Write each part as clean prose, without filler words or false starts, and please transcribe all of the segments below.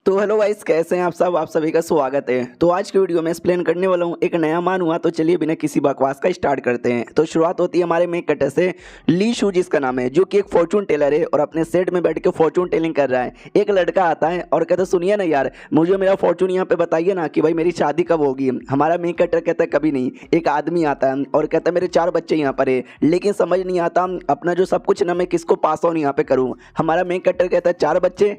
तो hello guys, कैसे हैं आप सब। आप सभी का स्वागत है। तो आज की वीडियो में एक्सप्लेन करने वाला हूँ एक नया मान हुआ। तो चलिए बिना किसी बकवास का स्टार्ट करते हैं। तो शुरुआत होती है हमारे मेक कटर से। ली शू जिसका नाम है, जो कि एक फॉर्चून टेलर है और अपने सेट में बैठ के फॉर्चून टेलिंग कर रहा है। एक लड़का आता है और कहता है सुनिए ना यार, मुझे मेरा फॉर्चून यहाँ पे बताइए ना कि भाई मेरी शादी कब होगी। हमारा मेक कटर कहता है कभी नहीं। एक आदमी आता है और कहता है मेरे 4 बच्चे यहाँ पर है, लेकिन समझ नहीं आता अपना जो सब कुछ ना मैं किसको पास ऑन यहाँ पे करूँ। हमारा मेक कटर कहता है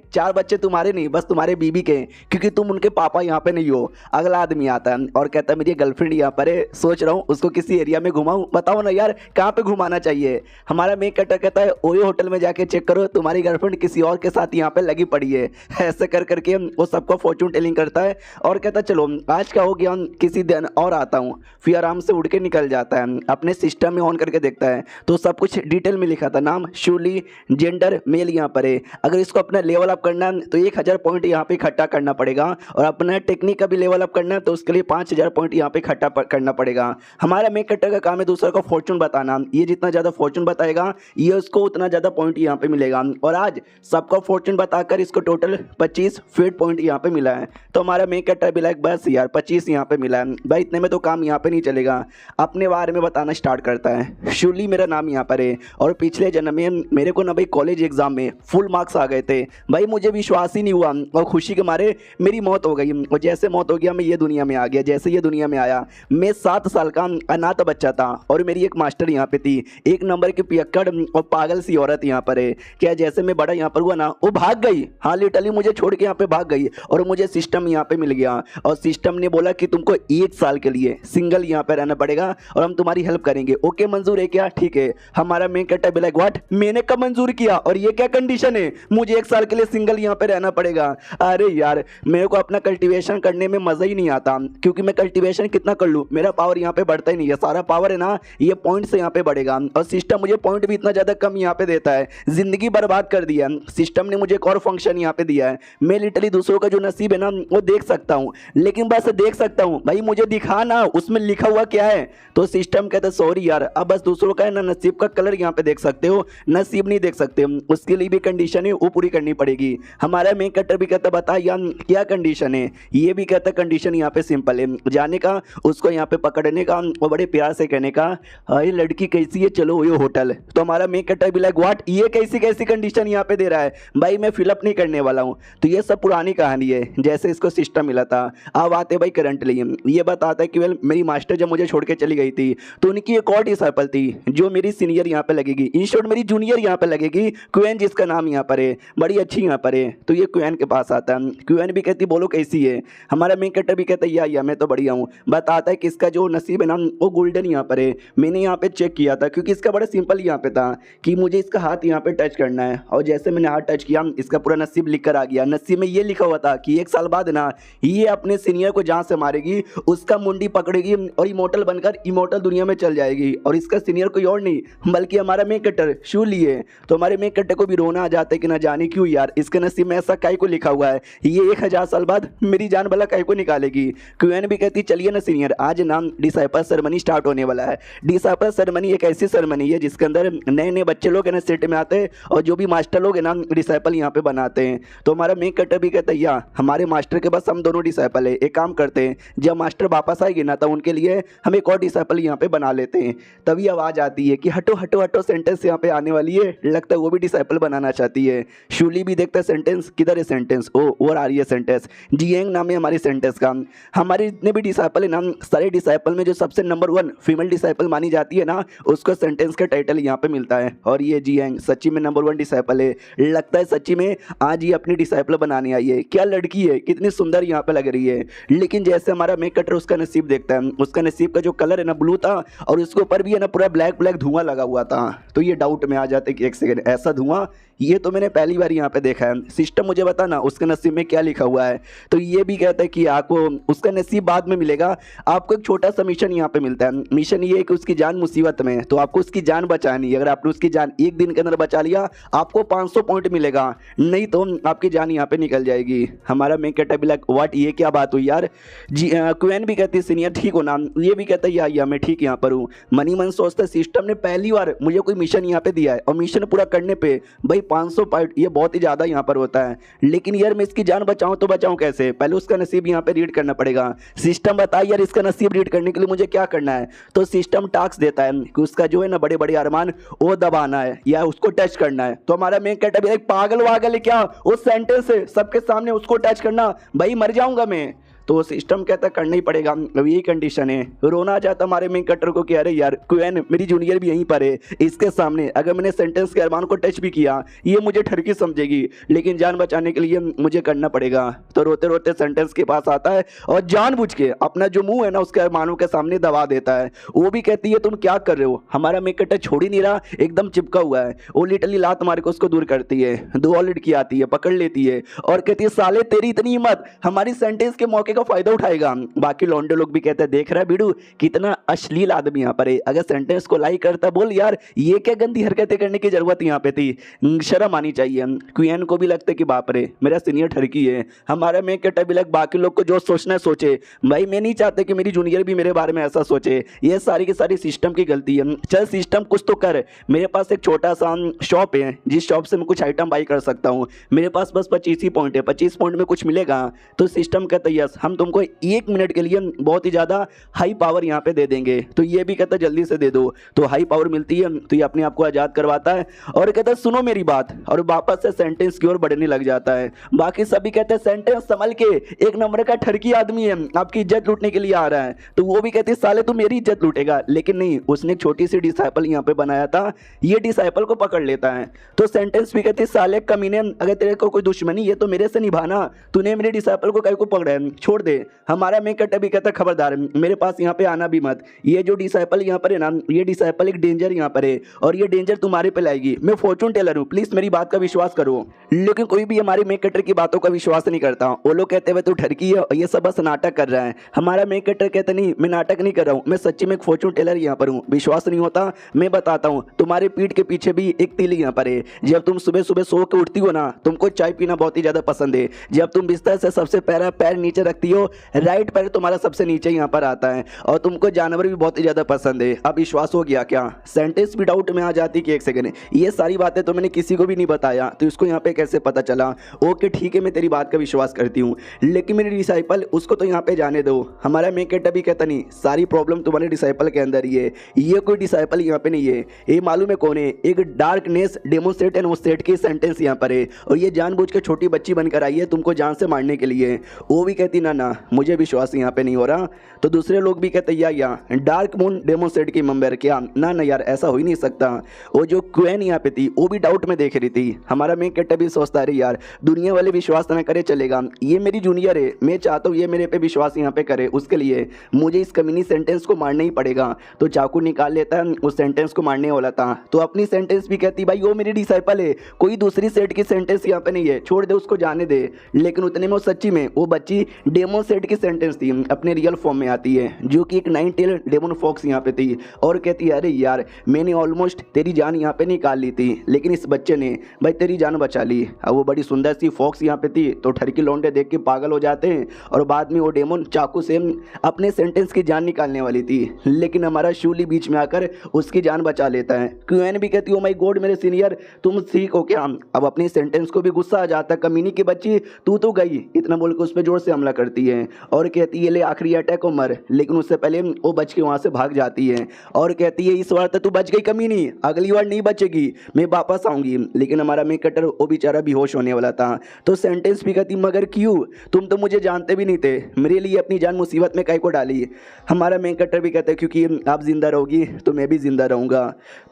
4 बच्चे तुम्हारे नहीं, बस तुम्हारे बीबी के, क्योंकि तुम उनके पापा यहाँ पे नहीं हो। अगला आदमी आता है और कहता है मेरी गर्लफ्रेंड यहाँ पर है, सोच रहा हूँ उसको किसी एरिया में घुमाऊं, बताओ ना यार कहाँ पे घुमाना चाहिए। हमारा मेक कटर कहता है ओयो होटल में जाके चेक करो, तुम्हारी गर्लफ्रेंड किसी और के साथ यहाँ पे लगी पड़ी है। ऐसे कर करके वो सबको फॉर्चून टेलिंग करता है और कहता है चलो आज का हो गया, किसी दिन और आता हूँ। फिर आराम से उड़ के निकल जाता है। अपने सिस्टम में ऑन करके देखता है तो सब कुछ डिटेल में लिखा था, नाम शूली, जेंडर मेल यहाँ पर है। अगर इसको अपना लेवल अप करना है तो 1000 पॉइंट यहाँ पे इकट्ठा करना पड़ेगा, और अपना टेक्निक का भी लेवल अप करना है तो उसके लिए 5000 पॉइंट यहाँ पे इकट्ठा करना पड़ेगा। हमारा मेक कटर का काम है दूसरे को फॉर्चून बताना। ये जितना ज़्यादा फॉर्चून बताएगा ये उसको उतना ज़्यादा पॉइंट यहाँ पे मिलेगा। और आज सबको फॉर्चून बताकर इसको टोटल 25 फेट पॉइंट यहाँ पे मिला है। तो हमारा मेक कटर भी लाइक बस यार 25 यहाँ पे मिला है भाई, इतने में तो काम यहाँ पे नहीं चलेगा। अपने बारे में बताना स्टार्ट करता है। शूली मेरा नाम यहाँ पर है और पिछले जन्म में मेरे को ना भाई कॉलेज एग्जाम में फुल मार्क्स आ गए थे भाई, मुझे विश्वास ही नहीं हुआ और खुशी के मारे मेरी मौत हो गई। और जैसे मौत हो गया मैं ये दुनिया में आ गया। जैसे ये दुनिया में आया मैं 7 साल का अनाथ बच्चा था और मेरी एक मास्टर यहाँ पे थी, एक नंबर की पियक्कड़ और पागल सी औरत यहाँ पर है। क्या जैसे मैं बड़ा यहाँ पर हुआ ना, वो भाग गई। हाँ लिटरली मुझे छोड़ के यहाँ पे भाग गई और मुझे सिस्टम यहाँ पे मिल गया। और सिस्टम ने बोला कि तुमको 1 साल के लिए सिंगल यहाँ पे रहना पड़ेगा और हम तुम्हारी हेल्प करेंगे। ओके मंजूर है क्या? ठीक है। हमारा मेन कटर भी लाइक व्हाट, मैंने कब मंजूर किया और ये क्या कंडीशन है, मुझे 1 साल के लिए सिंगल यहाँ पे रहना पड़ेगा। अरे यार मेरे को अपना कल्टीवेशन करने में मजा ही नहीं आता, क्योंकि मैं कल्टीवेशन कितना कर लूँ मेरा पावर यहाँ पे बढ़ता ही नहीं है। सारा पावर है ना ये पॉइंट से यहाँ पे बढ़ेगा और सिस्टम मुझे पॉइंट भी इतना ज़्यादा कम यहाँ पे देता है, जिंदगी बर्बाद कर दिया। सिस्टम ने मुझे एक और फंक्शन यहाँ पे दिया है, मैं लिटरली दूसरों का जो नसीब है ना वो देख सकता हूँ, लेकिन बस देख सकता हूँ भाई, मुझे दिखा ना उसमें लिखा हुआ क्या है। तो सिस्टम कहता है सॉरी यार, अब बस दूसरों का है ना नसीब का कलर यहाँ पे देख सकते हो, नसीब नहीं देख सकते। उसके लिए भी कंडीशन है वो पूरी करनी पड़ेगी। हमारा मेन कटर भी कहता बता यार क्या कंडीशन है। ये भी कहता कंडीशन यहाँ पे सिंपल है, जाने का, उसको यहाँ पे पकड़ने का और बड़े प्यार से कहने का अरे लड़की कैसी है, चलो ये होटल। तो हमारा मेक कटर भी लाइक व्हाट, ये कैसी कैसी कंडीशन यहाँ पे दे रहा है भाई, मैं फिलअप नहीं करने वाला हूँ। तो ये सब पुरानी कहानी है, जैसे इसको सिस्टम मिला था। अब आते भाई करंटली, ये बताता है कि वेल मेरी मास्टर जब मुझे छोड़ के चली गई थी तो उनकी एक और डिसाइपल थी जो मेरी सीनियर यहाँ पे लगेगी, इन शॉर्ट मेरी जूनियर यहाँ पे लगेगी, क्वेन जिसका नाम यहाँ पर है, बड़ी अच्छी यहाँ पर है। तो ये क्वेन के पास आता है। क्वेन भी कहती बोलो कैसी है। हमारा मेन कटर भी कहता है या मैं तो बढ़िया हूँ। बताता है कि इसका जो नसीब है ना वो गोल्डन यहाँ पर है। मैंने यहाँ पे चेक किया था क्योंकि इसका बड़ा सिंपल यहाँ पे था कि मुझे इसका हाथ यहाँ पे टच करना है, और जैसे मैंने हाथ टच किया इसका पूरा नसीब लिख कर आ गया। नसीब में ये लिखा हुआ था कि 1 साल बाद ना ये अपने सीनियर को जहाँ से मारेगी उसका मुंडी पकड़ेगी और इमोर्टल बनकर इमोर्टल दुनिया में चल जाएगी, और इसका सीनियर कोई और नहीं बल्कि हमारा मेन कटर शूली है। तो हमारे मेन कटर को भी रोना आ जाता है कि ना जाने क्यों यार इसके नसीब में ऐसा काय को लिखा हुआ है, ये 1000 साल बाद मेरी जान भला काय को निकालेगी। क्वीन भी कहती चलिए ना सीनियर, आज नाम डिसाइपल सेरेमनी स्टार्ट होने वाला है। डिसाइपल सेरेमनी एक ऐसी सेरेमनी है जिसके अंदर नए नए बच्चे लोग है ना सेट में आते हैं और जो भी मास्टर लोग है ना डिसाइपल यहाँ पे बनाते हैं। तो हमारा मेन कटर भी कहता है या हमारे मास्टर के पास हम दोनों डिसाइपल है, एक काम करते हैं जब मास्टर वापस आएगी ना तो उनके लिए हम एक और डिसाइपल यहाँ पे बना लेते हैं। तभी आवाज़ आती है कि हटो हटो हटो, सेंटेंस यहाँ पे आने वाली है, लगता है वो भी डिसाइपल बनाना चाहती है। शूली भी देखता है सेंटेंस किधर है, सेंटेंस ओ और आ रही है सेंटेंस, जियांग नाम है हमारी सेंटेंस का। हमारे जितने भी डिसाइपल है ना सारे डिसाइपल में जो सबसे नंबर 1 फीमेल डिसाइपल मानी जाती है ना उसको सेंटेंस का टाइटल यहाँ पे मिलता है, और ये जियांग सच्ची में नंबर 1 डिसाइपल है। लगता है सच्ची में आज ये अपनी डिसाइपल बनाने आई है। क्या लड़की है, कितनी सुंदर यहाँ पे लग रही है। लेकिन जैसे हमारा मेक कटर उसका नसीब देखता है, उसका नसीब का जो कलर है ना ब्लू था और उसके ऊपर भी है ना पूरा ब्लैक ब्लैक धुआं लगा हुआ था। तो ये डाउट में आ जाते कि एक सेकंड ऐसा धुआं ये तो मैंने पहली बार यहाँ पे देखा है, सिस्टम मुझे बता ना उसके नसीब में क्या लिखा हुआ है। तो ये भी कहता है कि आपको उसका नसीब बाद में मिलेगा, आपको एक छोटा सा मिशन यहाँ पे मिलता है। मिशन ये है कि उसकी जान मुसीबत में है तो आपको उसकी जान बचानी है। अगर आपने उसकी जान 1 दिन के अंदर बचा लिया आपको 500 पॉइंट मिलेगा, नहीं तो आपकी जान यहाँ पे निकल जाएगी। हमारा मेन कहता है व्हाट, ये क्या बात हुई यार। जी क्वीन भी कहती है सीनियर ठीक हो ना, ये भी कहता है या मैं ठीक यहाँ पर हूँ। मनी मन सोचता है सिस्टम ने पहली बार मुझे कोई मिशन यहाँ पे दिया है और मिशन पूरा करने पे भाई 500 पॉइंट, ये बहुत ही ज़्यादा यहाँ पर होता है। लेकिन यार मैं इसकी जान बचाऊँ तो बचाऊँ कैसे? पहले उसका नसीब यहाँ पे रीड करना पड़ेगा। सिस्टम बता यार इसका नसीब रीड करने के लिए मुझे क्या करना है? तो सिस्टम टास्क देता है कि उसका जो है ना बड़े बड़े अरमान वो दबाना है या उसको टच करना है। तो हमारा मेन कैरेक्टर एक पागल वागल है क्या? उस सेंटेंस से सबके सामने उसको टच करना, भाई मर जाऊंगा मैं। तो सिस्टम कहता करना ही पड़ेगा, अब यही कंडीशन है। रोना आ जाता हमारे मेन कटर को कि अरे यार क्वेन मेरी जूनियर भी यहीं पर है, इसके सामने अगर मैंने सेंटेंस के अरमान को टच भी किया ये मुझे ठरकी समझेगी, लेकिन जान बचाने के लिए मुझे करना पड़ेगा। तो रोते रोते सेंटेंस के पास आता है और जानबूझ के अपना जो मुंह है ना उसके अरमानों के सामने दबा देता है। वो भी कहती है तुम क्या कर रहे हो? हमारा मेन कटर छोड़ ही नहीं रहा, एकदम चिपका हुआ है। वो लिटरली लात मार के उसको दूर करती है। दो और लड़की आती है, पकड़ लेती है और कहती है साले तेरी इतनी हिम्मत, हमारी सेंटेंस के मौके का फायदा उठाएगा। बाकी लौंडे लोग भी कहते हैं देख रहा है बीड़ू कितना अश्लील आदमी यहाँ पर है, अगर सेंटेंस को लाइक करता बोल यार ये क्या गंदी हरकतें करने की जरूरत यहाँ पे थी, शर्म आनी चाहिए। क्वीन को भी लगता है कि बाप रे मेरा सीनियर ठरकी है। हमारा मेक कटर भी लग बाकी लोग को जो सोचना है सोचे, भाई मैं नहीं चाहता कि मेरी जूनियर भी मेरे बारे में ऐसा सोचे। ये सारी की सारी सिस्टम की गलती है। चल सिस्टम कुछ तो कर, मेरे पास एक छोटा सा शॉप है जिस शॉप से मैं कुछ आइटम बाई कर सकता हूँ, मेरे पास बस 25 ही पॉइंट है, 25 पॉइंट में कुछ मिलेगा। तो सिस्टम कहता है यस हम तुमको 1 मिनट के लिए बहुत ही ज़्यादा हाई पावर यहाँ पे दे देंगे। तो ये भी कहता है जल्दी से दे दो। तो हाई पावर मिलती है तो ये अपने आप को आज़ाद करवाता है और कहता है सुनो मेरी बात, और वापस से सेंटेंस की ओर बढ़ने लग जाता है। बाकी सभी कहते हैं सेंटेंस संभल के, एक नंबर का ठरकी आदमी है, आपकी इज्जत लूटने के लिए आ रहा है। तो वो भी कहती है साले तू मेरी इज्जत लूटेगा, लेकिन नहीं, उसने एक छोटी सी डिसाइपल यहाँ पे बनाया था, ये डिसाइपल को पकड़ लेता है। तो सेंटेंस भी कहती है साले कमीने, अगर तेरे को कोई दुश्मनी है तो मेरे से निभाना, तूने मेरे डिसाइपल को कहीं को पकड़ा है, छोड़ दे। हमारा मेक कटर भी कहता खबरदार मेरे पास यहाँ पे आना भी मत, ये जो डिसाइपल यहाँ पर है ना, ये डिसाइपल एक डेंजर यहाँ पर है और ये डेंजर तुम्हारे पे लाएगी। मैं फॉर्चून टेलर हूँ, प्लीज मेरी बात का विश्वास करो। लेकिन कोई भी हमारे मेक कटर की बातों का विश्वास नहीं करता। वो लोग कहते हुए तू ठरकी है और ये सब बस नाटक कर रहा है। हमारा मेक कटर कहता नहीं मैं नाटक नहीं कर रहा हूँ, मैं सच्ची में एक फॉर्चून टेलर यहाँ पर हूँ। विश्वास नहीं होता मैं बताता हूँ, तुम्हारे पीठ के पीछे भी एक तिल यहाँ पर है। जब तुम सुबह सुबह सो के उठती हो ना, तुमको चाय पीना बहुत ही ज्यादा पसंद है। जब तुम बिस्तर से सबसे पहला पैर नीचे रखती हो, राइट पैर तुम्हारा सबसे नीचे यहाँ पर आता है, और तुमको जानवर भी बहुत ही ज्यादा पसंद है। अब विश्वास हो गया क्या? सेंटेंस भी डाउट में आ जाती कि एक सेकंड ये सारी बातें तो मैंने किसी को भी नहीं बताया, तो इसको यहाँ पे कैसे पता चला? ओके ठीक है मैं तेरी बात का विश्वास करती हूँ, लेकिन मेरी डिसाइपल उसको तो यहाँ पे जाने दो। हमारा मेक कटर भी कहता नहीं सारी प्रॉब्लम तुम्हारे डिसाइपल के अंदर ही है, ये कोई डिसाइपल यहाँ पे नहीं है, ये मालूम है कौन है, एक डार्कनेस डेमोस्ट्रेट एंड ओस्टेट की सेंटेंस यहाँ पर है और ये जानबूझ के छोटी बच्ची बनकर आई है तुमको जान से मारने के लिए। वो भी कहती ना ना मुझे विश्वास यहाँ पे नहीं हो रहा। तो दूसरे लोग भी कहते या डार्क मून डेमोस्ट्रेट की मेंबर क्या? ना ना यार ऐसा हो ही नहीं सकता। वो जो क्वेन यहाँ पे थी वो भी डाउट में देख रही थी। हमारा मेक कटर भी सोचता रही यार दुनिया वाले विश्वास ना करे चलेगा, ये मेरी जूनियर है, मैं चाहता हूँ ये मेरे पे विश्वास यहाँ पे करे, उसके लिए मुझे इस कमीनी सेंटेंस को मारना ही पड़ेगा। तो चाकू निकाल लेता है, उस सेंटेंस को मारने वाला था। तो अपनी सेंटेंस भी कहती भाई वो मेरी डिसाइपल है, कोई दूसरी सेट की सेंटेंस यहाँ पे नहीं है, छोड़ दे उसको जाने दे। लेकिन उतने में वो सच्ची में वो बच्ची डेमो सेट की सेंटेंस थी, अपने रियल फॉर्म में आती है, जो कि एक 9 टेल डेमन फॉक्स यहाँ पे थी और कहती है अरे यार मैंने ऑलमोस्ट तेरी जान यहाँ पे निकाल ली थी, लेकिन इस बच्चे ने भाई तेरी जान बचा ली। अब वो बड़ी सुंदर सी फॉक्स यहाँ पे थी तो ठरकी लौंडे देख के पागल हो जाते हैं और बाद में वो डेमन चाकू से अपने सेंटेंस की जान निकालने वाली थी, लेकिन हमारा शूली बीच में आकर उसकी जान बचा लेता है। क्वीन भी कहती है ओ माय गॉड मेरे सीनियर तुम ठीक हो क्या? अब अपनी सेंटेंस को भी गुस्सा आ जाता है, कमीनी की बच्ची तू तो गई, इतना बोल के उस पर जोर से हमला करती है और कहती है ले आखिरी अटैक को मर। लेकिन उससे पहले वो बच के वहां से भाग जाती है और कहती है इस बार तो तू बच गई कमीनी, अगली बार नहीं बचेगी, मैं वापस आऊंगी। लेकिन हमारा मेक कटर वो बेचारा बेहोश होने वाला था। तो सेंटेंस भी कहती मगर क्यों? तुम तो मुझे जानते भी नहीं थे, मेरे लिए अपनी जान मुसीबत में काहे को डाली? हमारा मेक कटर भी कहता है क्योंकि आप जिंदा रहोगी तो मैं भी जिंदा रहूंगा।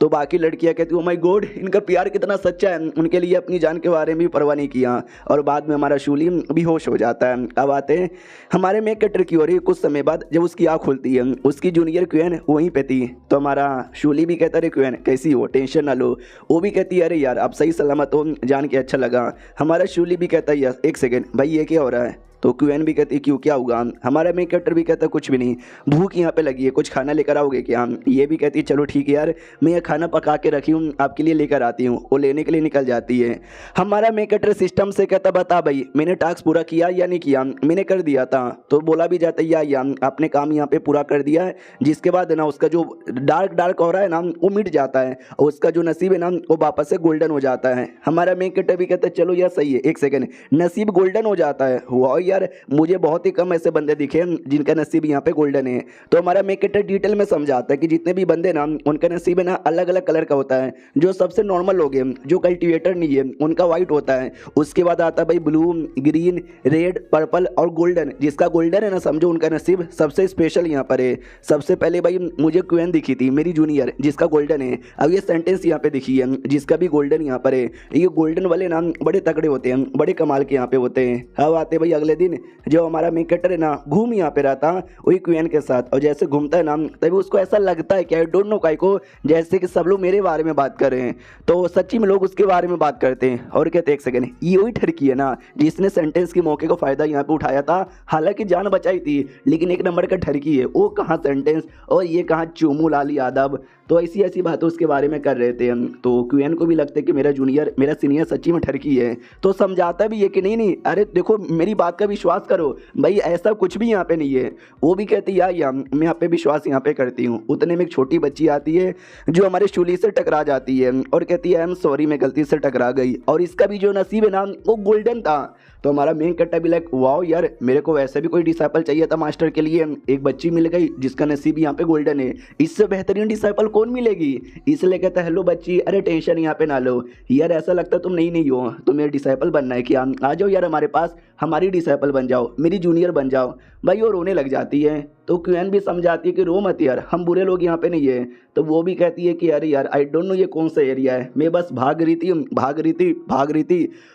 तो बाकी लड़कियां कहती ओ माय गॉड इनका प्यार कितना सच्चा है, उनके लिए अपनी जान के बारे में भी परवाह नहीं किया। और बाद में हमारा शूली बेहोश हो जाता है। अब आते हैं हमारे मेक कटर की ओर। कुछ समय बाद जब उसकी आँख खुलती है उसकी जूनियर क्वीन वहीं पे थी। तो हमारा शूली भी कहता है क्वीन कैसी हो, टेंशन ना लो। वो भी कहती है अरे यार आप सही सलामत हो, जान के अच्छा लगा। हमारा शूली भी कहता है यस एक सेकेंड भाई ये क्या हो रहा है? तो क्यूएन भी कहती क्यों क्या हुआ। हमारा मेन कैरेक्टर भी कहता कुछ भी नहीं, भूख यहाँ पे लगी है, कुछ खाना लेकर आओगे क्या। ये भी कहती चलो ठीक है यार, मैं ये खाना पका के रखी हूँ आपके लिए लेकर आती हूँ। वो लेने के लिए निकल जाती है। हमारा मेन कैरेक्टर सिस्टम से कहता बता भाई मैंने टास्क पूरा किया या नहीं किया। मैंने कर दिया था। तो बोला भी जाता या आपने काम यहाँ पे पूरा कर दिया है, जिसके बाद है ना उसका जो डार्क हो रहा है ना वो मिट जाता है और उसका जो नसीब है ना वो वापस से गोल्डन हो जाता है। हमारा मेन कैरेक्टर भी कहता है चलो यार सही है, एक सेकंड, नसीब गोल्डन हो जाता है। वाह यार, मुझे बहुत ही कम ऐसे बंदे दिखे जिनका नसीब यहाँ पे गोल्डन है। तो हमारा मेन कैरेक्टर डिटेल में समझाता है कि जितने भी बंदे ना उनका नसीब है ना अलग अलग कलर का होता है। जो सबसे नॉर्मल लोग हैं, जो कल्टिवेटर नहीं है, उनका व्हाइट होता है। उसके बाद आता है भाई ब्लू, ग्रीन, रेड, पर्पल और गोल्डन। जिसका गोल्डन है ना समझो उनका नसीब सबसे स्पेशल यहाँ पर है। सबसे पहले भाई मुझे क्वीन दिखी थी मेरी जूनियर, जिसका गोल्डन है। अब ये सेंटेंस यहाँ पे दिखी है जिसका भी गोल्डन यहाँ पर है। ये गोल्डन वाले ना बड़े तगड़े होते हैं, बड़े कमाल के यहाँ पे होते हैं। अब आते भाई अगले दिन, जो हमारा मेन कैरेक्टर है ना घूम यहाँ पे रहता वही क्वीन के साथ, और जैसे घूमता है ना तभी उसको ऐसा लगता है कि आई डोंट नो काय को, जैसे कि सब लोग मेरे बारे में बात कर रहे हैं। तो सच्ची में लोग उसके बारे में बात करते हैं और कहते एक सेकंड, ये वही ठरकी है ना जिसने सेंटेंस के मौके को फायदा यहाँ पे उठाया था, हालांकि जान बचाई थी लेकिन एक नंबर का ठरकी है। वो कहाँ सेंटेंस और ये कहाँ चूमू लाल यादव। तो ऐसी ऐसी बातें उसके बारे में कर रहे थे हम। तो क्यूएन को भी लगता है कि मेरा जूनियर, मेरा सीनियर सच्ची में ठरकी है। तो समझाता भी है कि नहीं नहीं, अरे देखो मेरी बात का विश्वास करो भाई, ऐसा कुछ भी यहाँ पे नहीं है। वो भी कहती या मैं यहाँ पे विश्वास यहाँ पे करती हूँ। उतने में एक छोटी बच्ची आती है जो हमारे शूली से टकरा जाती है और कहती है आई एम सॉरी, मैं गलती से टकरा गई, और इसका भी जो नसीब है ना वो गोल्डन था। तो हमारा मेन कैरेक्टर भी लाइक वाओ यार, मेरे को वैसे भी कोई डिसाइपल चाहिए था मास्टर के लिए, एक बच्ची मिल गई जिसका नसीब यहाँ पे गोल्डन है, इससे बेहतरीन डिसाइपल कौन मिलेगी। इसलिए कहता है हेलो बच्ची, अरे टेंशन यहाँ पे ना लो यार, ऐसा लगता तुम नहीं हो, तुम्हें मेरे डिसाइपल बनना है क्या, आ जाओ यार हमारे पास, हमारी डिसाइपल बन जाओ, मेरी जूनियर बन जाओ। भाई वो रोने लग जाती है। तो क्वीन भी समझाती है कि रो मत यार, हम बुरे लोग यहाँ पे नहीं है। तो वो भी कहती है कि अरे यार आई डोंट नो ये कौन सा एरिया है, मैं बस भाग रही थी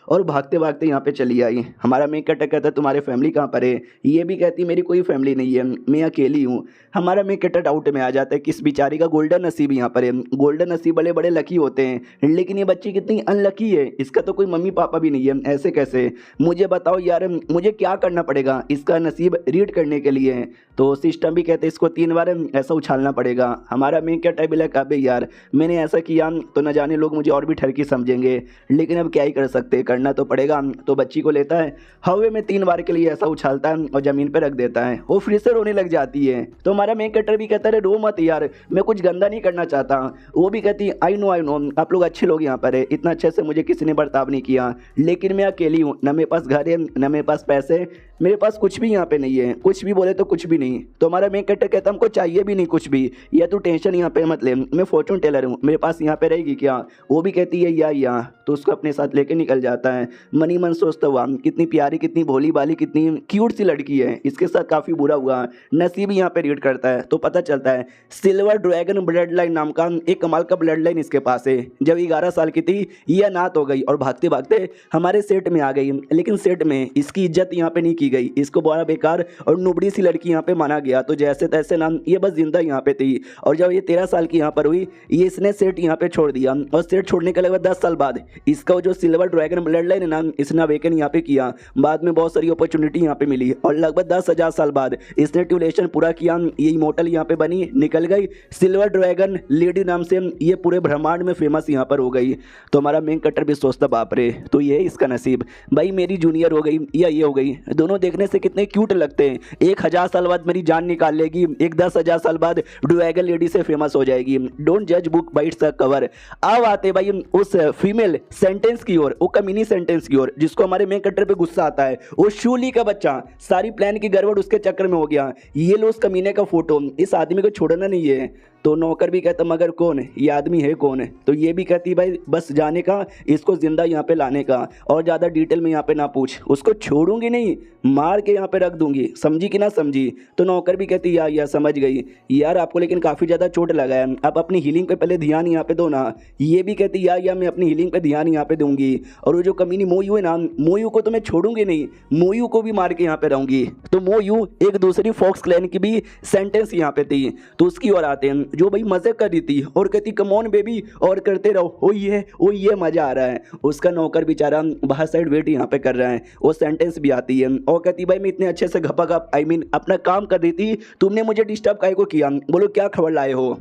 और भागते भागते यहाँ पे चली आई। हमारा मेन कैरेक्टर कहता है तुम्हारी फैमिली कहाँ पर है। ये भी कहती मेरी कोई फैमिली नहीं है, मैं अकेली हूँ। हमारा मेन कैरेक्टर डाउट में आ जाता है किस बेचारी का गोल्डन नसीब यहाँ पर है। गोल्डन नसीब बड़े बड़े लकी होते हैं, लेकिन ये बच्ची कितनी अनलकी है, इसका तो कोई मम्मी पापा भी नहीं है, ऐसे कैसे, मुझे बताओ यार मुझे क्या करना पड़ेगा इसका नसीब रीड करने के लिए। तो सिस्टम भी कहते इसको 3 बार ऐसा उछालना पड़ेगा। हमारा मेन कैरेक्टर भी लगा अबे यार मैंने ऐसा किया तो न जाने लोग मुझे और भी ठरकी समझेंगे, लेकिन अब क्या ही कर सकते, करना तो पड़ेगा। तो बच्ची को लेता है, हवे में 3 बार के लिए ऐसा उछालता है और ज़मीन पर रख देता है। वो फिर से रोने लग जाती है। तो हमारा मेन कैरेक्टर भी कहता है रो मत यार, मैं कुछ गंदा नहीं करना चाहता। वो भी कहती है आई नो आप लोग अच्छे लोग यहाँ पर है, इतना अच्छे से मुझे किसी ने बर्ताव नहीं किया, लेकिन मैं अकेली हूँ, न मेरे पास घर है न मेरे पास पैसे, मेरे पास कुछ भी यहाँ पे नहीं है, कुछ भी बोले तो कुछ भी नहीं। तो हमारा मेन कैरेक्टर कहता हमको चाहिए भी नहीं कुछ भी, या तू टेंशन यहाँ पे मत ले, मैं फॉर्चून टेलर हूँ, मेरे पास यहाँ पे रहेगी क्या। वो भी कहती है या तो उसको अपने साथ लेके निकल जाता है। मनी मन सोचता हुआ कितनी प्यारी, कितनी भोली भाली, कितनी क्यूट सी लड़की है, इसके साथ काफ़ी बुरा हुआ। नसीब यहाँ पे रीड करता है तो पता चलता है सिल्वर ड्रैगन ब्लड लाइन नाम का एक कमाल का ब्लड लाइन इसके पास है। जब 11 साल की थी ये अनाथ हो गई और भागते भागते हमारे सेट में आ गई, लेकिन सेट में इसकी इज्जत यहाँ पे नहीं की गई, इसको बड़ा बेकार और नुबड़ी सी लड़की यहाँ पे माना गया। तो जैसे तैसे नाम ये बस जिंदा यहाँ पे थी, और जब ये 13 साल की यहाँ पर हुई ये इसने सेट यहाँ पे छोड़ दिया, और सेट छोड़ने के लगभग 10 साल बाद इसका जो सिल्वर ड्रैगन ब्लड लाइन है ना इसने अवेकन यहाँ पे किया। बाद में बहुत सारी अपॉर्चुनिटी यहाँ पे मिली और लगभग 10,000 साल बाद इसने ट्यूलेशन पूरा किया, ये इमोर्टल यहाँ पे बनी, निकल गई सिल्वर ड्रैगन लेडी नाम से, ये पूरे ब्रह्मांड में फेमस यहाँ पर हो गई। तो हमारा मेन कैरेक्टर भी सोचता बाप रे, तो ये इसका नसीब, भाई मेरी जूनियर हो गई या ये हो गई, दोनों देखने से कितने क्यूट लगते हैं। 1000 साल बाद मेरी जान निकाल लेगी, एक 10,000 साल बाद ड्रैगन लेडी से फेमस हो जाएगी। डोंट जज बुक बाय इट्स कवर। अब आते भाई उस फीमेल सेंटेंस की ओर, वो कमीनी सेंटेंस की ओर, जिसको हमारे मेन कैरेक्टर पे गुस्सा आता है। वो शूली का बच्चा, सारी प्लान की गड़बड़ उसके चक्कर में हो गया। ये लो उस कमीने का फोटो, इस आदमी को छोड़ना नहीं है। तो नौकर भी कहता मगर कौन है ये आदमी, है कौन है। तो ये भी कहती भाई बस जाने का, इसको जिंदा यहाँ पे लाने का, और ज़्यादा डिटेल में यहाँ पे ना पूछ, उसको छोड़ूंगी नहीं, मार के यहाँ पे रख दूंगी, समझी कि ना समझी। तो नौकर भी कहती या समझ गई यार, आपको लेकिन काफ़ी ज़्यादा चोट लगा है, आप अपनी हीलिंग पे पहले ध्यान यहाँ पे दो ना। ये भी कहती या मैं अपनी हीलिंग पे ध्यान यहाँ पे दूंगी, और वो जो कमीनी मोयू है ना, मोयू को तो मैं छोड़ूंगी नहीं, मोयू को भी मार के यहाँ पे रहूंगी। तो मोयू एक दूसरी फॉक्स क्लैन की भी सेंटेंस यहाँ पे थी। तो उसकी ओर आते हैं, जो भाई मजे कर रही थी और कहती कम ऑन बेबी और करते रहो, ओ ये मजा आ रहा है। उसका नौकर बेचारा बाहर साइड वेट यहाँ पे कर रहा है, वो सेंटेंस भी आती है और कहती भाई मैं इतने अच्छे से घपा आई मीन अपना काम कर रही थी, तुमने मुझे डिस्टर्ब काहे को किया, बोलो क्या खबर लाए हो।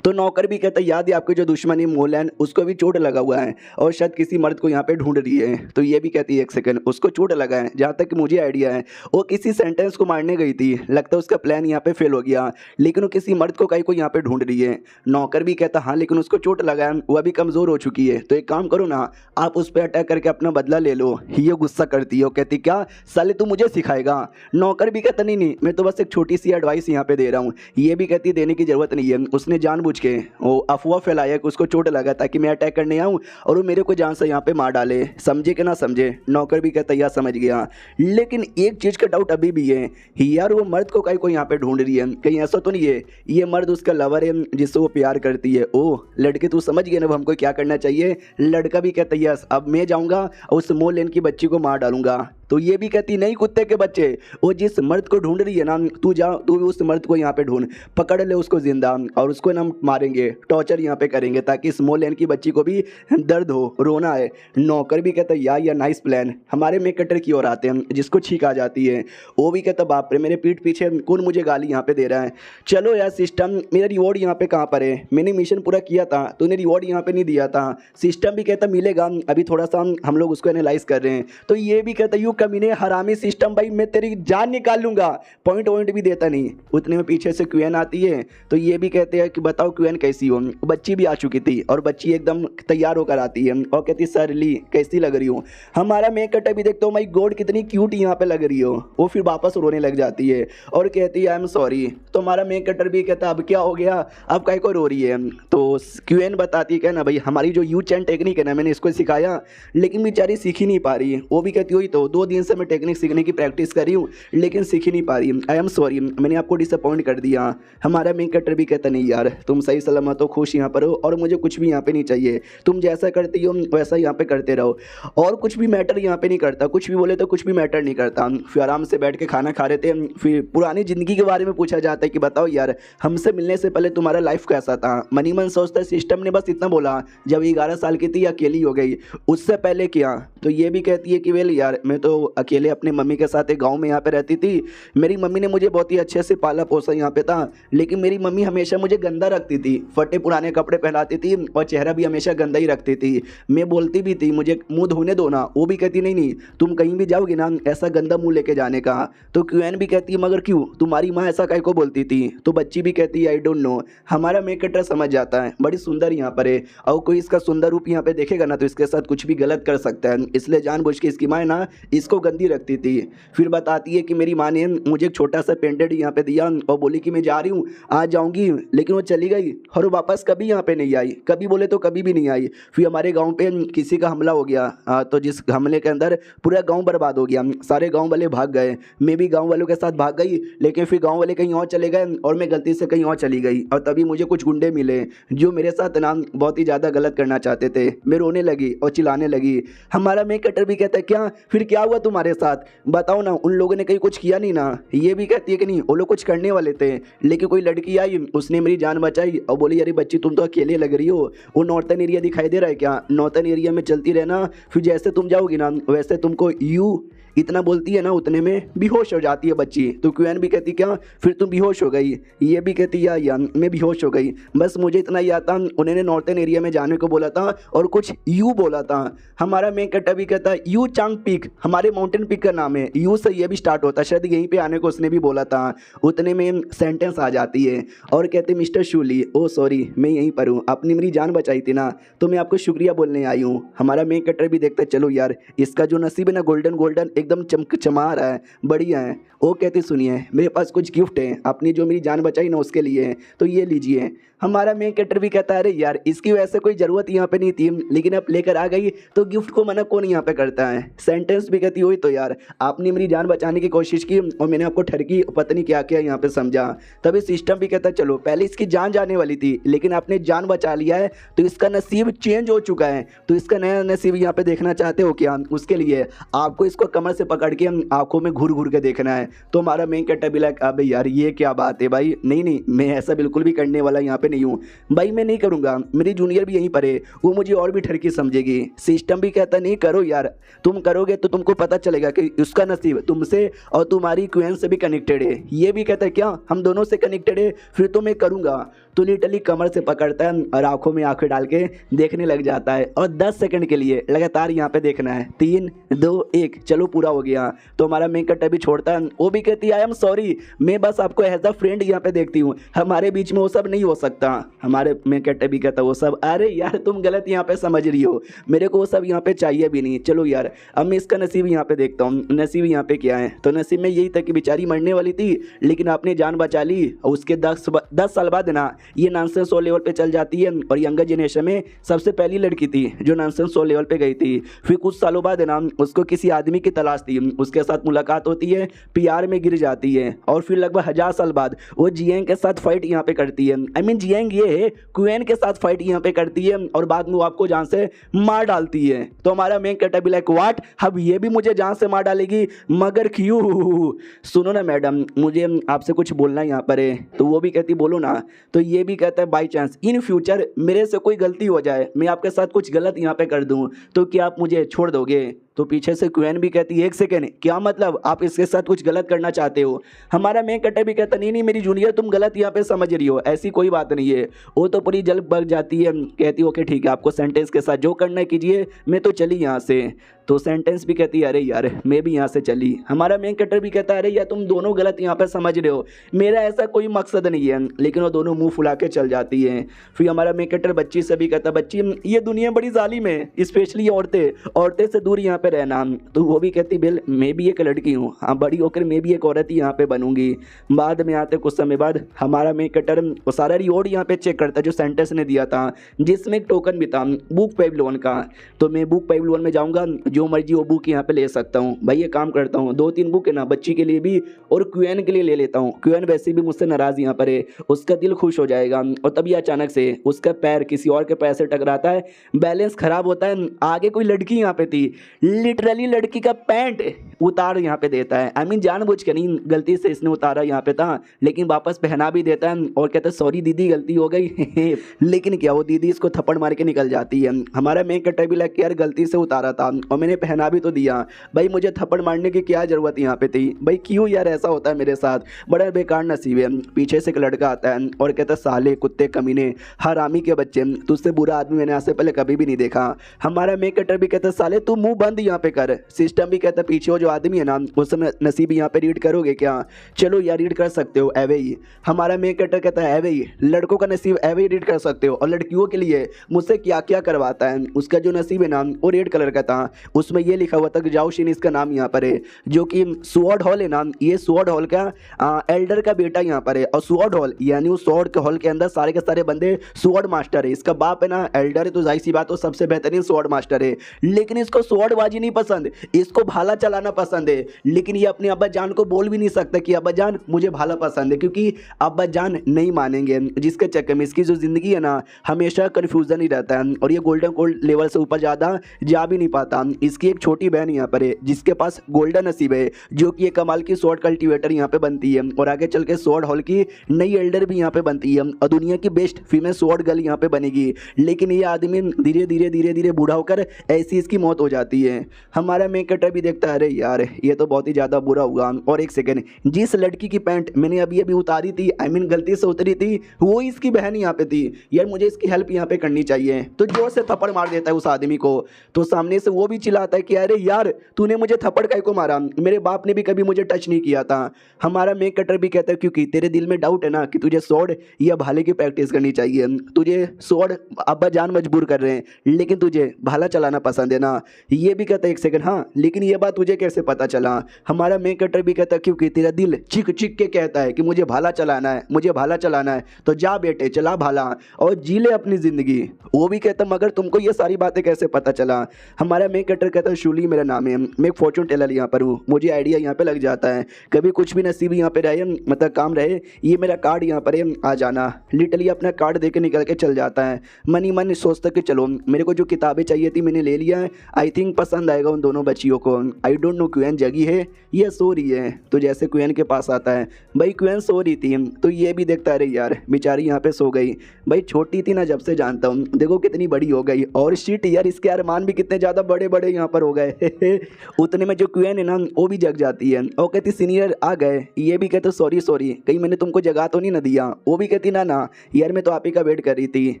तो नौकर भी कहता है याद है आपके जो दुश्मनी मोलन उसको भी चोट लगा हुआ है और शायद किसी मर्द को यहाँ पे ढूंढ रही है। तो ये भी कहती है एक सेकंड उसको चोट लगा है, जहाँ तक कि मुझे आइडिया है वो किसी सेंटेंस को मारने गई थी, लगता है उसका प्लान यहाँ पे फेल हो गया, लेकिन वो किसी मर्द को कहीं को यहाँ पे ढूंढ रही है। नौकर भी कहता हाँ लेकिन उसको चोट लगा है, वो अभी कमज़ोर हो चुकी है, तो एक काम करो ना आप उस पर अटैक करके अपना बदला ले लो। ये गुस्सा करती है, वो कहती क्या साले तू मुझे सिखाएगा। नौकर भी कहता नहीं मैं तो बस एक छोटी सी एडवाइस यहाँ पे दे रहा हूँ। ये भी कहती देने की जरूरत नहीं है, उसने जानबूझ के वो अफवाह फैलाया कि उसको चोट लगा ताकि मैं अटैक करने आऊँ और वो मेरे को जान से यहाँ पे मार डाले, समझे कि ना समझे। नौकर भी कहता यह समझ गया, लेकिन एक चीज़ का डाउट अभी भी है यार वो मर्द को कहीं को यहाँ पे ढूंढ रही है, कहीं ऐसा तो नहीं है ये मर्द उसका लवर है जिससे वो प्यार करती है। ओ लड़के तू समझ गए ना हमको क्या करना चाहिए। लड़का भी कहता यस अब मैं जाऊँगा और उस मोल लेन की बच्ची को मार डालूंगा। तो ये भी कहती नहीं कुत्ते के बच्चे, वो जिस मर्द को ढूंढ रही है ना तू जा तू भी उस मर्द को यहाँ पे ढूंढ, पकड़ ले उसको जिंदा और उसको ना मारेंगे, टॉर्चर यहाँ पे करेंगे ताकि स्मॉल लैंड की बच्ची को भी दर्द हो, रोना है। नौकर भी कहता या नाइस प्लान। हमारे मेक कटर की ओर आते हैं जिसको छींक आ जाती है, वो भी कहता बाप रे मेरे पीठ पीछे कौन मुझे गाली यहाँ पे दे रहा है। चलो यार सिस्टम मेरा रिवॉर्ड यहाँ पे कहाँ पर है, मैंने मिशन पूरा किया था तूने रिवॉर्ड यहाँ पे नहीं दिया था। सिस्टम भी कहता मिलेगा अभी थोड़ा सा हम लोग उसको एनालाइज कर रहे हैं। तो ये भी कहता यू कमीने हरामी सिस्टम भाई मैं तेरी जान निकाल लूंगा, पॉइंट भी देता नहीं। उतने में पीछे से क्वीन आती है, तो ये भी कहते हैं कि बताओ क्वीन कैसी हो। बच्ची भी आ चुकी थी और बच्ची एकदम तैयार होकर आती है और कहती सर ली कैसी लग रही हो। हमारा मेक कट भी देखते हो माई गॉड कितनी क्यूट यहाँ पे लग रही हो। वो फिर वापस रोने लग जाती है और कहती है आई एम सॉरी। तो हमारा मेक कटर भी कहता अब क्या हो गया, अब काय को रो रही है। तो क्वीन बताती है ना भाई हमारी जो यू चैन टेक्निक है ना मैंने इसको सिखाया लेकिन बेचारी सीख ही नहीं पा रही। वो भी कहती हुई तो 2 दिन से मैं टेक्निक सीखने की प्रैक्टिस कर रही हूँ लेकिन सीख ही नहीं पा रही, आई एम सॉरी मैंने आपको डिसअपॉइंट कर दिया। हमारा मेक कटर भी कहता नहीं यार तुम सही सलामत हो, खुश यहाँ पर हो और मुझे कुछ भी यहाँ पे नहीं चाहिए, तुम जैसा करती हो वैसा यहाँ पे करते रहो और कुछ भी मैटर यहाँ पे नहीं करता, कुछ भी बोले तो कुछ भी मैटर नहीं करता। फिर आराम से बैठ के खाना खा रहे थे, फिर पुरानी ज़िंदगी के बारे में पूछा जाता है कि बताओ यार हमसे मिलने से पहले तुम्हारा लाइफ कैसा था। मनी मन सोचता है सिस्टम ने बस इतना बोला जब 11 साल की थी अकेली हो गई, उससे पहले क्या। तो ये भी कहती है कि वेल यार मैं तो अकेले अपने मम्मी के साथ एक गांव में यहाँ पे रहती थी, मेरी मम्मी ने मुझे बहुत ही अच्छे से पाला पोसा यहाँ पे था, लेकिन मेरी मम्मी हमेशा मुझे गंदा रखती थी, फटे पुराने कपड़े पहनाती थी और चेहरा भी हमेशा गंदा ही रखती थी। मैं बोलती भी थी मुझे मुंह धोने दो ना, वो भी कहती नहीं तुम कहीं भी जाओगी ना ऐसा गंदा मुंह लेके जाने का। तो क्वीन भी कहती है मगर क्यों तुम्हारी माँ ऐसा काहे को बोलती थी। तो बच्ची भी कहती है आई डोंट नो। हमारा मेक कटर समझ जाता है बड़ी सुंदर यहाँ पर है और कोई इसका सुंदर रूप यहाँ पे देखेगा ना तो इसके साथ कुछ भी गलत कर सकता है, इसलिए जानबूझ के इसकी माँ ना इसको गंदी रखती थी। फिर बताती है कि मेरी माँ ने मुझे एक छोटा सा पेंटेड यहाँ पे दिया और बोली कि मैं जा रही हूँ आज जाऊँगी, लेकिन वो चली गई और वो वापस कभी यहाँ पे नहीं आई, कभी बोले तो कभी भी नहीं आई। फिर हमारे गाँव पे किसी का हमला हो गया, तो जिस हमले के अंदर पूरा गाँव बर्बाद हो गया, सारे गाँव वाले भाग गए, मैं भी गाँव वालों के साथ भाग गई, लेकिन फिर गाँव वाले कहीं और चले गए और मैं गलती से कहीं और चली गई और तभी मुझे कुछ गुंडे मिले जो मेरे साथ ना बहुत ही ज़्यादा गलत करना चाहते थे। मैं रोने लगी और चिल्लाने लगी। हमारा मेक कटर भी कहता है क्या फिर क्या हुआ तुम्हारे साथ, बताओ ना उन लोगों ने कहीं कुछ किया नहीं ना। ये भी कहती है कि नहीं वो लोग कुछ करने वाले थे, लेकिन कोई लड़की आई उसने मेरी जान बचाई और बोली अरे बच्ची तुम तो अकेले लग रही हो, वो नॉर्थन एरिया दिखाई दे रहा है क्या, नॉर्थन एरिया में चलती रहना, फिर जैसे तुम जाओगी ना वैसे तुमको यू इतना बोलती है ना उतने में बेहोश हो जाती है बच्ची। तो क्वीन भी कहती क्या फिर तुम बेहोश हो गई। ये भी कहती या मैं बेहोश हो गई, बस मुझे इतना याद था उन्होंने नॉर्थन एरिया में जाने को बोला था और कुछ यू बोला था। हमारा मेक कटर भी कहता यू चांग पीक हमारे माउंटेन पीक का नाम है, यू से ये भी स्टार्ट होता है, शायद यहीं पर आने को उसने भी बोला था। उतने में सेंटेंस आ जाती है और कहते मिस्टर शूली ओ सॉरी मैं यहीं पर हूँ, आपने मेरी जान बचाई थी ना तो मैं आपको शुक्रिया बोलने आई हूँ। हमारा मेक कटर भी देखता चलो यार इसका जो नसीब है ना गोल्डन एकदम चमा रहा है, बढ़िया है। वो कहती सुनिए मेरे पास कुछ गिफ्ट है, आपने जो मेरी जान बचाई ना उसके लिए, तो ये लीजिए। हमारा मेक कटर भी कहता है अरे यार इसकी वैसे कोई ज़रूरत यहाँ पे नहीं थी, लेकिन अब लेकर आ गई तो गिफ्ट को मना कौन यहाँ पे करता है। सेंटेंस भी कहती हुई तो यार आपने मेरी जान बचाने की कोशिश की और मैंने आपको ठरकी पत्नी क्या क्या यहाँ पे समझा। तभी सिस्टम भी कहता चलो पहले इसकी जान जाने वाली थी लेकिन आपने जान बचा लिया है तो इसका नसीब चेंज हो चुका है, तो इसका नया नसीब यहाँ पे देखना चाहते हो क्या, उसके लिए आपको इसको कमर से पकड़ के आंखों में घूर घूर के देखना है। तो हमारा मेन कैरेक्टर भी लाइक अबे यार ये क्या बात है भाई, नहीं नहीं मैं ऐसा बिल्कुल भी करने वाला यहाँ पे नहीं हूँ भाई, मैं नहीं करूँगा, मेरी जूनियर भी यहीं पर है, वो मुझे और भी ठरकी समझेगी। सिस्टम भी कहता नहीं करो यार, तुम करोगे तो तुमको पता चलेगा कि उसका नसीब तुमसे और तुम्हारी क्वीन से भी कनेक्टेड है। ये भी कहता है क्या हम दोनों से कनेक्टेड है, फिर तो मैं करूँगा। तो लिटरली कमर से पकड़ता है और आंखों में आंखें डाल के देखने लग जाता है और 10 सेकंड के लिए लगातार यहाँ पे देखना है। 3 2 1 चलो पूरा हो गया। तो हमारा मेन कैरेक्टर भी छोड़ता है, वो भी कहती है आई एम सॉरी, मैं बस आपको एज अ फ्रेंड यहाँ पे देखती हूँ, हमारे बीच में वो सब नहीं हो सकता। हमारे मेन कैरेक्टर भी कहता वो सब, अरे यार तुम गलत यहाँ पे समझ रही हो, मेरे को वो सब यहाँ पे चाहिए भी नहीं। चलो यार अब मैं इसका नसीब यहाँ पे देखता हूँ, नसीब यहाँ पे क्या है। तो नसीब में यही था कि बेचारी मरने वाली थी लेकिन आपने जान बचा ली और उसके 10 साल बाद ना ये नॉनसेंस 100 लेवल पे चल जाती है और यंगर जनरेशन में सबसे पहली लड़की थी जो नॉनसेंस 100 लेवल पे गई थी। फिर कुछ सालों बाद ना उसको किसी आदमी की तलाश थी, उसके साथ मुलाकात होती है, प्यार में गिर जाती है और फिर लगभग 1000 साल बाद वो जियांग के साथ फाइट यहाँ पे करती है। आई मीन जियांग ये है क्वीन के साथ फाइट यहाँ पे करती है और बाद में वो आपको जान से मार डालती है। तो हमारा मेन कैरेक्टर भी लाइक व्हाट, अब ये भी मुझे जान से मार डालेगी, मगर क्यों? सुनो ना मैडम मुझे आपसे कुछ बोलना यहाँ पर है। तो वो भी कहती बोलो ना। तो ये भी कहता है बाई चांस इन फ्यूचर मेरे से कोई गलती हो जाए, मैं आपके साथ कुछ गलत यहाँ पे कर दूँ तो क्या आप मुझे छोड़ दोगे? तो पीछे से क्वीन भी कहती है एक सेकेंड क्या मतलब आप इसके साथ कुछ गलत करना चाहते हो? हमारा मेन कैरेक्टर भी कहता नहीं नहीं मेरी जूनियर तुम गलत यहाँ पे समझ रही हो, ऐसी कोई बात नहीं है। वो तो पूरी जल बग जाती है, कहती है ओके ठीक है आपको सेंटेंस के साथ जो करना है कीजिए, मैं तो चली यहाँ से। तो सेंटेंस भी कहती है अरे यार मैं भी यहाँ से चली। हमारा मेन कैरेक्टर भी कहता है अरे यार तुम दोनों गलत यहाँ पे समझ रहे हो, मेरा ऐसा कोई मकसद नहीं है। लेकिन वो दोनों मुंह फुला के चल जाती हैं। फिर हमारा मेन कैरेक्टर बच्ची से भी कहता बच्ची ये दुनिया बड़ी जालिम है, स्पेशली औरतें से दूर यहाँ पे रहना। तो वो भी कहती बिल मैं भी एक लड़की हूँ, हाँ बड़ी होकर मैं भी एक औरत ही यहाँ पे बनूंगी। बाद में आते कुछ समय बाद हमारा मेन कैरेक्टर वो सारा रिवॉर्ड यहाँ पे चेक करता है जो सेंटेंस ने दिया था, जिसमें एक टोकन भी था बुक पेविलियन का। तो मैं बुक पेविलियन में जाऊँगा, जो मर्जी वो बुक यहाँ पे ले सकता हूँ। भाई ये काम करता हूँ 2-3 बुक है ना बच्ची के लिए भी और क्वीन के लिए ले लेता हूँ। क्वीन वैसे भी मुझसे नाराज़ यहाँ पर है, उसका दिल खुश हो जाएगा। और तभी अचानक से उसका पैर किसी और के पैर से टकराता है, बैलेंस खराब होता है। आगे कोई लड़की यहाँ पे थी, लिटरली लड़की का पैंट उतार यहाँ पे देता है। आई मीन जानबूझ के नहीं, गलती से इसने उतारा यहाँ पे था, लेकिन वापस पहना भी देता है और कहता है सॉरी दीदी गलती हो गई। लेकिन क्या वो दीदी इसको थप्पड़ मार के निकल जाती है। हमारा मेन कैरेक्टर भी लग यार गलती से उतारा था और मैंने पहना भी तो दिया, भाई मुझे थप्पड़ मारने की क्या जरूरत यहाँ पे थी? भाई क्यों यार ऐसा होता है मेरे साथ, बड़ा बेकार नसीब है। पीछे से एक लड़का आता है और कहता है साले कुत्ते कमीने हरामी के बच्चे, तुझसे बुरा आदमी मैंने आज से पहले कभी भी नहीं देखा। हमारा मेन कैरेक्टर भी कहता है साले तू मुंह बंद यहाँ पे कर। सिस्टम भी कहता है पीछे वो जो आदमी है ना उस नसीब यहाँ पे रीड करोगे क्या? चलो यार रीड कर सकते हो एवे ही। हमारा मेन कैरेक्टर कहता है एवे ही, लड़कों का नसीब एवे ही रीड कर सकते हो और लड़कियों के लिए मुझसे क्या क्या करवाता है। उसका जो नसीब है ना वो रेड कलर का था, उसमें ये लिखा हुआ था कि जाओशिन इसका नाम यहाँ पर है, जो कि स्वॉर्ड हॉल है ना, ये स्वॉर्ड हॉल का एल्डर का बेटा यहाँ पर है। और स्वॉर्ड हॉल यानी उस स्वॉर्ड के हॉल के अंदर सारे के सारे बंदे स्वॉर्ड मास्टर है। इसका बाप है ना एल्डर है, तो जाहिर सी बात हो सबसे बेहतरीन स्वॉर्ड मास्टर है। लेकिन इसको स्वॉर्डबाजी नहीं पसंद, इसको भाला चलाना पसंद है। लेकिन ये अपने अब्बा जान को बोल भी नहीं सकता कि अब्बा जान मुझे भाला पसंद है, क्योंकि अब्बा जान नहीं मानेंगे, जिसके चक्कर में इसकी जो ज़िंदगी है ना हमेशा कन्फ्यूज़न ही रहता है और ये गोल्डन गोल्ड लेवल से ऊपर ज़्यादा जा भी नहीं पाता। इसकी एक छोटी बहन यहाँ पर है जिसके पास गोल्डन नसीब है, जो कि एक कमाल की स्वॉर्ड कल्टीवेटर यहाँ पे बनती है और आगे चल के स्वॉर्ड हॉल की नई एल्डर भी यहाँ पे बनती है और दुनिया की बेस्ट फीमेल स्वॉर्ड गर्ल यहाँ पे बनेगी। लेकिन ये आदमी धीरे धीरे बूढ़ा होकर ऐसी इसकी मौत हो जाती है। हमारा मेन कैरेक्टर भी देखता है अरे यार ये तो बहुत ही ज़्यादा बुरा हुआ। और एक सेकेंड, जिस लड़की की पैंट मैंने अभी उतारी थी, आई मीन गलती से उतरी थी, वो इसकी बहन यहाँ पे थी। यार मुझे इसकी हेल्प यहाँ पे करनी चाहिए। तो जोर से थप्पड़ मार देता है उस आदमी को। तो सामने से वो भी चिल्लाता है कि अरे यार तूने मुझे थप्पड़ काहे को मारा, मेरे बाप ने भी कभी मुझे टच नहीं किया था। हमारा मेन कैरेक्टर भी कहता है क्योंकि तेरे दिल में डाउट है ना कि तुझे स्वॉर्ड या भाले की प्रैक्टिस करनी चाहिए, तुझे स्वॉर्ड अब्बा जान मजबूर कर रहे हैं, लेकिन तुझे भाला चलाना पसंद है ना। ये भी कहता है एक सेकंड, हाँ लेकिन ये बात तुझे कैसे पता चला? हमारा मेन कैरेक्टर भी कहता है क्योंकि तेरा दिल चिक चिक के कहता है कि मुझे भाला चलाना है, मुझे भाला चलाना है, तो जा बेटे चला भाला और जी ले अपनी जिंदगी। वो भी कहता मगर तुमको ये सारी बातें कैसे पता चला? हमारा मेन कैरेक्टर कैरेक्टर कहता है शूली मेरा नाम है, मैं एक फॉर्चून टेलर यहाँ पर हूँ, मुझे आइडिया यहाँ पे लग जाता है, कभी कुछ भी नसीब यहाँ पे रहे मतलब काम रहे, ये मेरा कार्ड यहाँ पर है, आ जाना। लिटरली अपना कार्ड दे के निकल के चल जाता है। मन ही मन सोचता कि चलो मेरे को जो किताबें चाहिए थी मैंने ले लिया है, आई थिंक पसंद आएगा उन दोनों बच्चियों को। आई डोंट नो क्वेन जगी है या सो रही है। तो जैसे क्वेन के पास आता है, भाई क्वेन सो रही थी, तो ये भी देखता रहे यार बेचारी यहाँ पे सो गई। भाई छोटी थी ना जब से जानता हूँ, देखो कितनी बड़ी हो गई, और शिट यार इसके अरमान भी कितने ज़्यादा बड़े बड़े यहाँ पर हो गए। उतने में जो क्वेन है ना वो भी जग जाती है और कहती सीनियर आ गए। ये भी कहते सॉरी सॉरी कहीं मैंने तुमको जगा तो नहीं ना दिया। वो भी कहती ना ना यार मैं तो आप ही का वेट कर रही थी।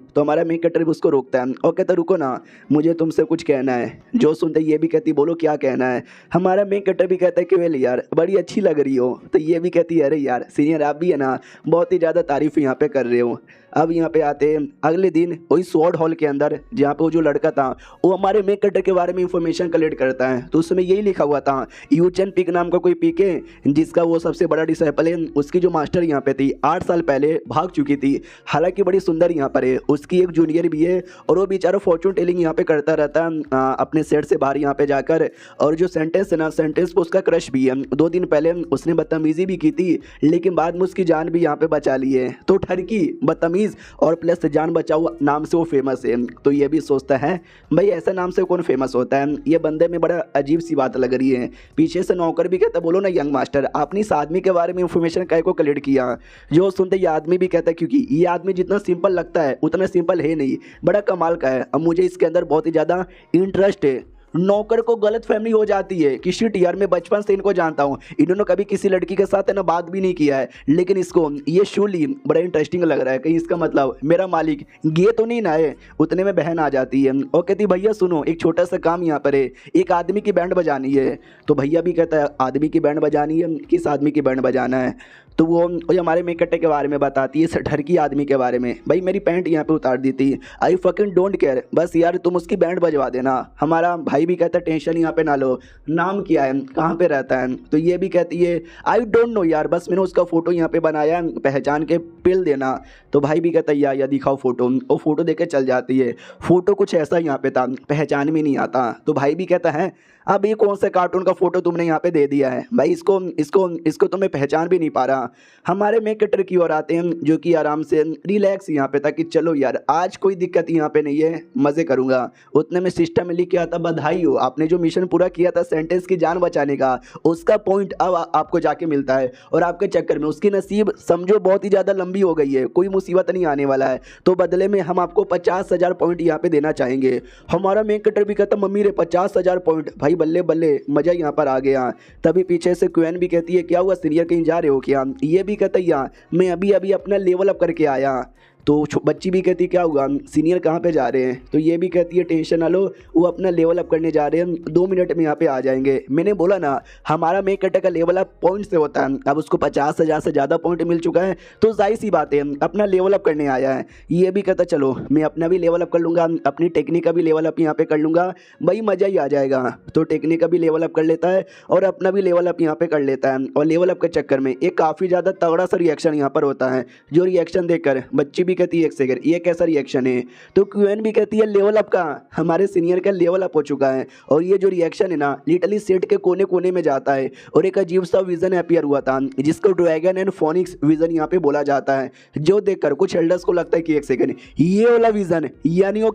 तो हमारा मेक कटर भी उसको रोकता है और कहता रुको ना मुझे तुमसे कुछ कहना है। जो सुनते ये भी कहती बोलो क्या कहना है। हमारा मेक कटर भी कहता है कि वेल यार बड़ी अच्छी लग रही हो। तो ये भी कहती है अरे यार सीनियर आप भी है ना बहुत ही ज़्यादा तारीफ यहाँ पे कर रहे हो। अब यहाँ पे आते हैं अगले दिन वही स्वॉर्ड हॉल के अंदर जहाँ पे वो जो लड़का था वो हमारे मेक कटर के बारे में इंफॉर्मेशन कलेक्ट करता है। तो उसमें यही लिखा हुआ था यूचन पिक नाम का कोई पिक है जिसका वो सबसे बड़ा डिसाइपल है। उसकी जो मास्टर यहाँ पे थी 8 साल पहले भाग चुकी थी, हालांकि बड़ी सुंदर यहाँ पर है। उसकी एक जूनियर भी है और वो बेचारा फॉर्चून टेलिंग यहाँ पे करता रहता है अपने सेट से बाहर यहाँ पे जाकर। और जो सेंटेंस है ना सेंटेंस पे उसका क्रश भी है। 2 दिन पहले उसने बदतमीजी भी की थी लेकिन बाद में उसकी जान भी यहाँ पे बचा ली है। तो ठरकी बदतमीज और प्लस जान बचाओ नाम से वो फेमस है। तो ये भी सोचता है भाई ऐसा नाम से कौन फेमस होता है। ये बंदे में बड़ा अजीब सी बात लग रही है। पीछे से नौकर भी कहता बोलो ना यंग मास्टर आपने इस आदमी के बारे में इंफॉर्मेशन काय को कलेक्ट किया। जो सुनते ये आदमी भी कहता है क्योंकि ये आदमी जितना सिंपल लगता है उतना सिंपल है नहीं, बड़ा कमाल का है। अब मुझे इसके अंदर बहुत ही ज़्यादा इंटरेस्ट है। नौकर को गलत फहमी हो जाती है कि शिट यार मैं बचपन से इनको जानता हूँ, इन्होंने कभी किसी लड़की के साथ है ना बात भी नहीं किया है, लेकिन इसको ये शूली बड़ा इंटरेस्टिंग लग रहा है। कहीं इसका मतलब मेरा मालिक गे तो नहीं ना है। उतने में बहन आ जाती है और कहती भैया सुनो एक छोटा सा काम यहाँ पर है, एक आदमी की बैंड बजानी है। तो भैया भी कहता है आदमी की बैंड बजानी है, किस आदमी की बैंड बजाना है। तो वो हमारे मेक कट्टे के बारे में बताती है, इस ठरकी आदमी के बारे में। भाई मेरी पैंट यहाँ पे उतार दी थी, आई फकिंग डोंट केयर, बस यार तुम उसकी बैंड बजवा देना। हमारा भाई भी कहता है टेंशन यहाँ पे ना लो, नाम क्या है कहाँ पे रहता है। तो ये भी कहती है आई डोंट नो यार बस मैंने उसका फ़ोटो यहाँ पे बनाया है, पहचान के पिल देना। तो भाई भी कहता है या दिखाओ फ़ोटो। वो फ़ोटो देके चल जाती है। फ़ोटो कुछ ऐसा यहाँ पे था, पहचान में नहीं आता। तो भाई भी कहता है अब ये कौन सा कार्टून का फ़ोटो तुमने यहाँ पे दे दिया है भाई, इसको इसको इसको तो मैं पहचान भी नहीं पा रहा। हमारे मेक कटर की ओर आते हैं जो कि आराम से रिलैक्स यहाँ पे था कि चलो यार आज कोई दिक्कत यहाँ पे नहीं है, मज़े करूँगा। उतने में सिस्टम में लिख के आता बधाई हो आपने जो मिशन पूरा किया था सेंटेंस की जान बचाने का, उसका पॉइंट अब आपको जाके मिलता है। और आपके चक्कर में उसकी नसीब समझो बहुत ही ज़्यादा लंबी हो गई है, कोई मुसीबत नहीं आने वाला है। तो बदले में हम आपको 50,000 पॉइंट यहाँ पे देना चाहेंगे। हमारा मेक कटर भी कहता मम्मी रे 50,000 पॉइंट, भाई बल्ले बल्ले मज़ा यहाँ पर आ गया। तभी पीछे से क्वेन भी कहती है क्या हुआ सीनियर कहीं जा रहे हो क्या। ये भी कहता है यार मैं अभी अभी अपना लेवल अप करके आया। तो बच्ची भी कहती क्या हुआ सीनियर कहाँ पे जा रहे हैं। तो ये भी कहती है टेंशन ना लो वो अपना लेवल अप करने जा रहे हैं, 2 मिनट में यहाँ पे आ जाएंगे। मैंने बोला ना हमारा मेक कटर का लेवल अप पॉइंट से होता है। अब उसको 50,000 से ज़्यादा पॉइंट मिल चुका है तो जाहिर सी बात है अपना लेवल अप करने आया है। ये भी कहता चलो मैं अपना भी लेवल अप कर लूँगा, अपनी टेक्निक का भी लेवल अप यहाँ पे कर लूँगा, भाई मज़ा ही आ जाएगा। तो टेक्निक का भी लेवल अप कर लेता है और अपना भी लेवल अप यहाँ पे कर लेता है। और लेवल अप के चक्कर में एक काफ़ी ज़्यादा तगड़ा सा रिएक्शन यहाँ पर होता है, जो रिएक्शन देखकर बच्ची भी कहती है एक सेकंड ये कैसा रिएक्शन है। तो क्यूएन भी कहती है लेवल अप का, हमारे सीनियर का लेवल अप हो चुका है। और ये जो रिएक्शन है ना लिटरली सेट के कोने कोने में जाता है और एक अजीब सा विजन अपीयर हुआ था जिसको ड्रैगन एंड फोनिक्स विजन यहाँ पे बोला जाता है, जो देखकर कुछ एल्डर्स को लगता है कि एक सेकंड ये वाला विजन यानी वो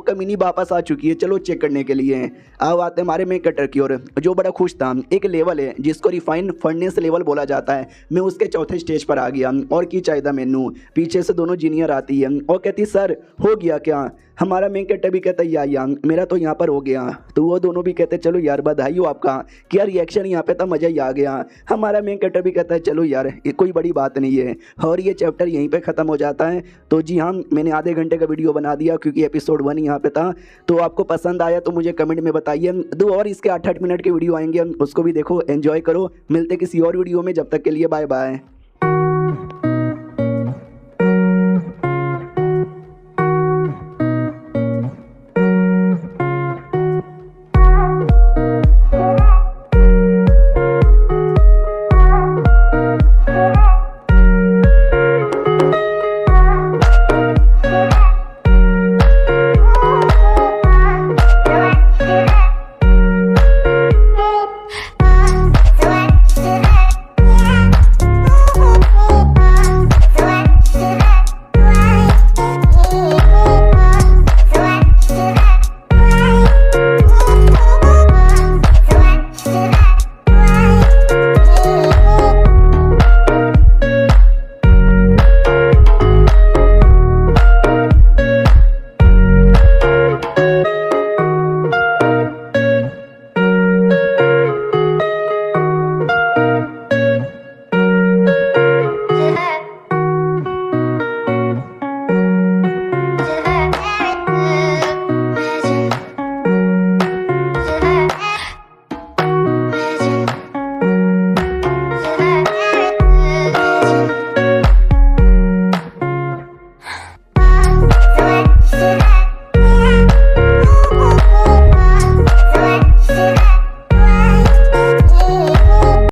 कमीनी वापस आ चुकी है, चलो चेक करने के लिए। अब आते हैं हमारे मेक कटर की ओर जो बड़ा खुश था। एक लेवल है जिसको रिफाइंड फर्नेस लेवल बोला जाता है, मैं उसके चौथे स्टेज पर आ गया और की चाहिए मैनू। पीछे से दोनों जूनियर आती है और कहती सर हो गया क्या। हमारा मेन कटर भी कहता है या मेरा तो यहाँ पर हो गया। तो वो दोनों भी कहते चलो यार बधाई हो आपका, क्या रिएक्शन यहाँ पे था मज़ा ही आ गया। हमारा मेन कटर भी कहता है चलो यार ये कोई बड़ी बात नहीं है। और ये चैप्टर यहीं पे ख़त्म हो जाता है। तो जी हाँ मैंने आधे घंटे का वीडियो बना दिया क्योंकि एपिसोड 1 यहाँ पे था। तो आपको पसंद आया तो मुझे कमेंट में बताइए। 2 और इसके 8-8 मिनट के वीडियो आएंगे, उसको भी देखो एंजॉय करो। मिलते किसी और वीडियो में, जब तक के लिए बाय बाय।